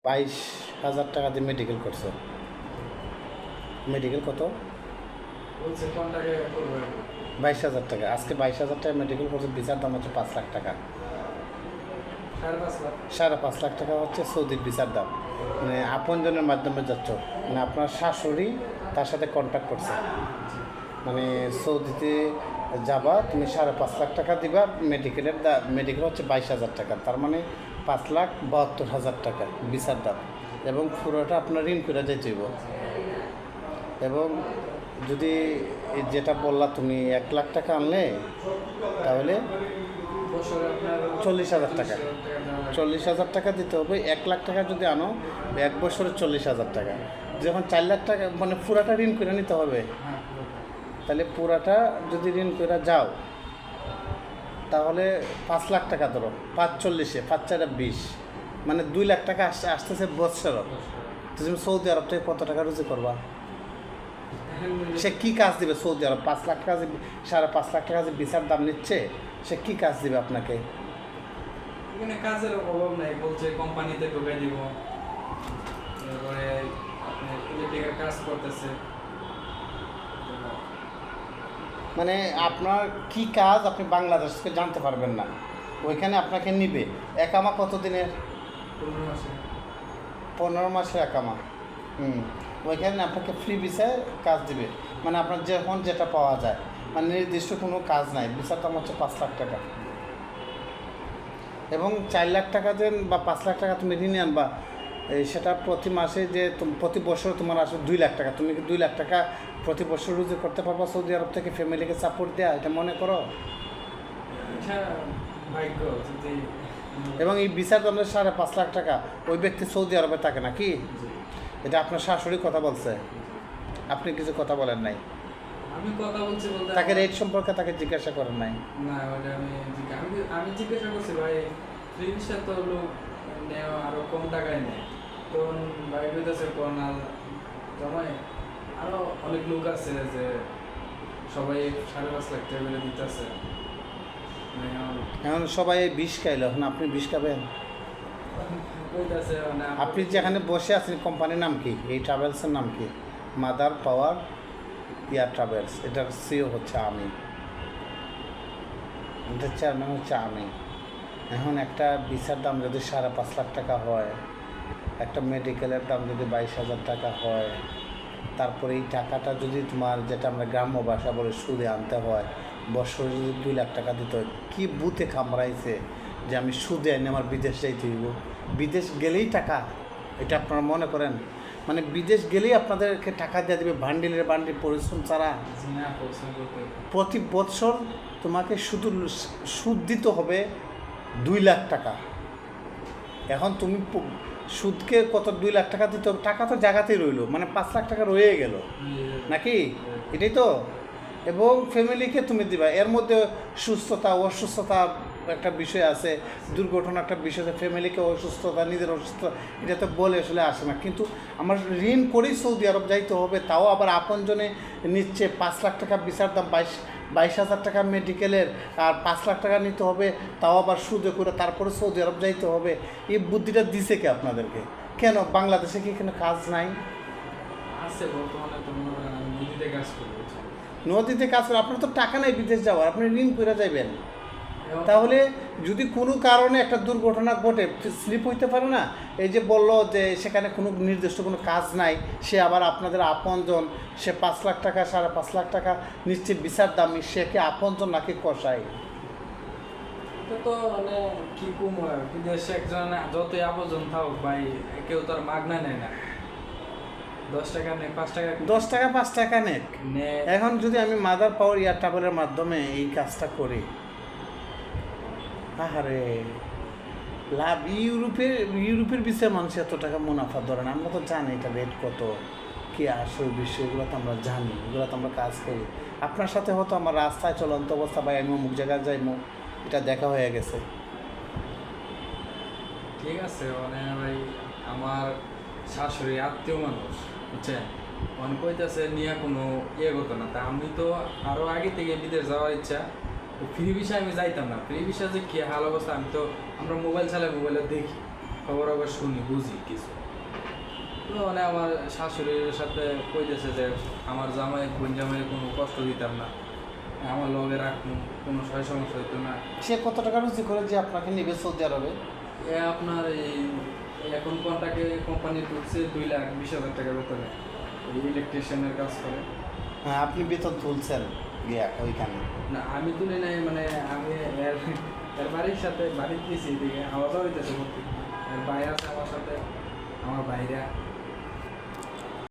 22,000 টাকা দিয়ে মেডিকেল করছো। মেডিকেল কত? বলছে কোন টাকা করবে 22,000 টাকা। আজকে 22,000 টাকা মেডিকেল করছে, ভিসার দাম হচ্ছে 5 লাখ টাকা। 5.5 লাখ 5.5 লাখ টাকা হচ্ছে সৌদির ভিসার দাম। মানে আপনজনের মাধ্যমে যাচ্ছ, মানে আপনার শাশুড়ি তার সাথে কন্ট্যাক্ট করছে, মানে সৌদিতে যাবা তুমি 5.5 লাখ টাকা দিবা, মেডিকেলের মেডিকেল হচ্ছে 22,000 টাকা, তার মানে 5,72,000 টাকা ভিসার দাম। এবং পুরোটা আপনার ঋণ করে যাইতেইব। এবং যদি যেটা বললা তুমি 1 লাখ টাকা আনলে, তাহলে বছরে আপনার 40,000 টাকা, দেওয়া লাগে। 40,000 টাকা দিতে হবে। 1 লাখ টাকা যদি আনো, 1 বছরে 40,000 টাকা। যখন 4 লাখ টাকা মানে পুরাটা ঋণ করে নিতে হবে, হ্যাঁ তাহলে পুরাটা যদি ঋণ করে যাও, তাহলে 5 লাখ টাকা ধরো, 5 4 20, মানে 2 লাখ টাকা আসতেছে বছর। তো তুমি সৌদি আরব থেকে কত টাকা রুজি করবা? সে কী কাজ দিবে সৌদি আরব? 5 লাখ টাকা যে 5.5 লাখ টাকা যে ভিসার দাম নিচ্ছে, সে কী কাজ দিবে আপনাকে? এখানে কাজের অভাব নাই, বলছে কোম্পানিতে ঢুকে দিব, এরপরে আপনি ইলেকট্রিকের কাজ করতেছে। মানে আপনার কি কাজ আপনি বাংলাদেশকে জানতে পারবেন না, ওইখানে আপনাকে নিবে। একামা কত দিনের? 15 মাসে 15 মাসের একামা। ওইখানে আপনাকে ফ্রি ভিসায় কাজ দিবে, মানে আপনার যখন যেটা পাওয়া যায়, মানে নির্দিষ্ট কোনো কাজ নাই। ভিসার দাম হচ্ছে 5 লাখ টাকা। এবং 4 লাখ টাকা দেন বা 5 লাখ টাকা তুমি ঋণে আনবা, সেটা প্রতি মাসে যে প্রতি বছর তোমার আসলে 2 লাখ টাকা, তুমি কি 2 লাখ টাকা প্রতি বছর রুজি করতে পারবা সৌদি আরব থেকে ফ্যামিলিকে সাপোর্ট দেওয়া? এটা মনে করো। এটা ভাগ্য যদি এবং এই ভিসার দাম 5.5 লাখ টাকা, ওই ব্যক্তি সৌদি আরবে থাকে না কি? এটা আপনার শাশুড়ি কথা বলছে, আপনি কিছু কথা বলেন নাই। আমি কথা বলছি বলতে তাকে রেট সম্পর্কে তাকে জিজ্ঞাসা করেন নাই? না, ওটা আমি জিজ্ঞাসা করছি ভাই, ফ্রি ভিসা তো লোক নেওয়া আরো কম টাকায় নেয়, তখন ভাই কইতেছে কোন জমায় আরো অনেক লোক আছে যে সবাই 5.5 লাখ টাকা করে দিতেছে। এখন সবাই বিষ খাইলো, এখন আপনি বিষ খাবেন? কইতাছে মানে আপনি যেখানে বসে আছেন কোম্পানির নাম কি? এই ট্রাভেলসের নাম কি? মাদার পাওয়ার এয়ার ট্রাভেলস, এটার সিও হচ্ছে আমি, এটার চেয়ারম্যান হচ্ছে আমি। এখন একটা ভিসার দাম যদি 5.5 লাখ টাকা হয়, একটা মেডিকেলের দাম যদি 22,000 টাকা হয়, তারপরে এই টাকাটা যদি তোমার, যেটা আমরা গ্রাম্য ভাষা বলে, সুদে আনতে হয়, বছরে যদি 2 লাখ টাকা দিতে হয়, কী বুথে কামড়াইছে যে আমি সুদে আনি আমার বিদেশ যাইতে হইব। বিদেশ গেলেই টাকা, এটা আপনারা মনে করেন? মানে বিদেশ গেলেই আপনাদেরকে টাকা দিয়ে দেবে বান্ডিলের বান্ডিল পরিশ্রম ছাড়া? না পছন্দ করতে প্রতি বছর তোমাকে শুধু সুদ দিতে হবে 2 লাখ টাকা। এখন তুমি সুদকে কত 2 লাখ টাকা দিতে হবে? টাকা তো জায়গাতেই রইলো, মানে 5 লাখ টাকা রয়ে গেল নাকি? এটাই তো। এবং ফ্যামিলিকে তুমি দিবা, এর মধ্যে সুস্থতা অসুস্থতা একটা বিষয় আছে, দুর্ঘটনা একটা বিষয় আছে, ফ্যামিলিকে অসুস্থতা, নিজের অসুস্থতা, এটা তো বলে আসলে আসে না। কিন্তু আমার ঋণ করেই সৌদি আরব যাইতে হবে, তাও আবার আপনজনে নিচ্ছে। 5 লাখ টাকা ভিসার দাম, 22,000 টাকা মেডিকেলের, আর 5 লাখ টাকা নিতে হবে, তাও আবার সুদে করে, তারপরে সৌদি আরব যাইতে হবে। এই বুদ্ধিটা দিছে কে আপনাদেরকে? কেন বাংলাদেশে কি এখানে কাজ নাই? আছে বর্তমানে, তো মনে করেন আমি নদীতে কাজ করি, বুঝছেন? নদীতে কাজ করে, আপনার তো টাকা নেই বিদেশ যাওয়ার, আপনি ঋণ করে যাবেন। এবং তাহলে যদি কোনো কারণে একটা দুর্ঘটনা ঘটে, স্লিপ হইতে পারে না? এই যে বললো যে সেখানে কোনো নির্দিষ্ট কোনো কাজ নাই, সে আবার আপনাদের আপনজন, সে 5 লাখ টাকা 5.5 লাখ টাকা নিশ্চিত ভিসার দামি, সে কি আপনজন নাকি কষাই? এটা তো মানে কি কম হয়, বিদেশে একজন যতই আবর্জন থাকুক ভাই, কেউ তো আর মাগনা নেয় না। 10 টাকা নেয়, 5 টাকা 10 টাকা 5 টাকা নেক। নেয়। এখন যদি আমি মাদার পাওয়ার এয়ার ট্রাভেলের মাধ্যমে এই কাজটা করি, আরে লাভ। ইউরোপের বিষয়ে মানুষ এত টাকা মুনাফা ধরে না, আমরা তো জানি এটা রেট কত, কী আসল বিষয়, এগুলো তো আমরা জানি, এগুলো তো আমরা কাজ করি। আপনার সাথে হয়তো আমার রাস্তায় চলন্ত অবস্থা ভাই, আমি অমুক জায়গায় যাইমো, এটা দেখা হয়ে গেছে। ঠিক আছে, মানে ভাই আমার শাশুড়ি আত্মীয় মানুষ, বুঝছেন? মনে কইতেছে নিয়ে কোনো করতো না, তা আমি তো আরও আগে থেকে বিদেশ যাওয়ার ইচ্ছা। ফ্রি ভিসা আমি যাইতাম না, ফ্রি ভিসা যে কী হাল অবস্থা, আমরা মোবাইল চালাই, মোবাইলে দেখি খবর খবর শুনি বুঝি কিছু। তো মানে আমার শাশুড়ির সাথে কইতেছে যে আমার জামাই বোন জামাই কোনো কষ্ট দিতাম না, আমার লগে রাখুন, কোনো সমস্যা হইতো না। সে কত টাকা রুজি করে যে আপনাকে নেবে সৌদি আরবে? আপনার এই এখন কন্টাকে কোম্পানি ঢুকছে 2,20,000 টাকা বেতনে, এই ইলেকট্রিশিয়ানের কাজ করে। হ্যাঁ, আপনি বেতন তুলছেন গিয়া ওইখানে? না আমি তুলি নাই, মানে আমি এর বাড়ির সাথে বাড়িতে দিয়েছি এদিকে আলাদা হইতেছে ভর্তি। এর ভাই আছে আমার সাথে, আমার ভাইরা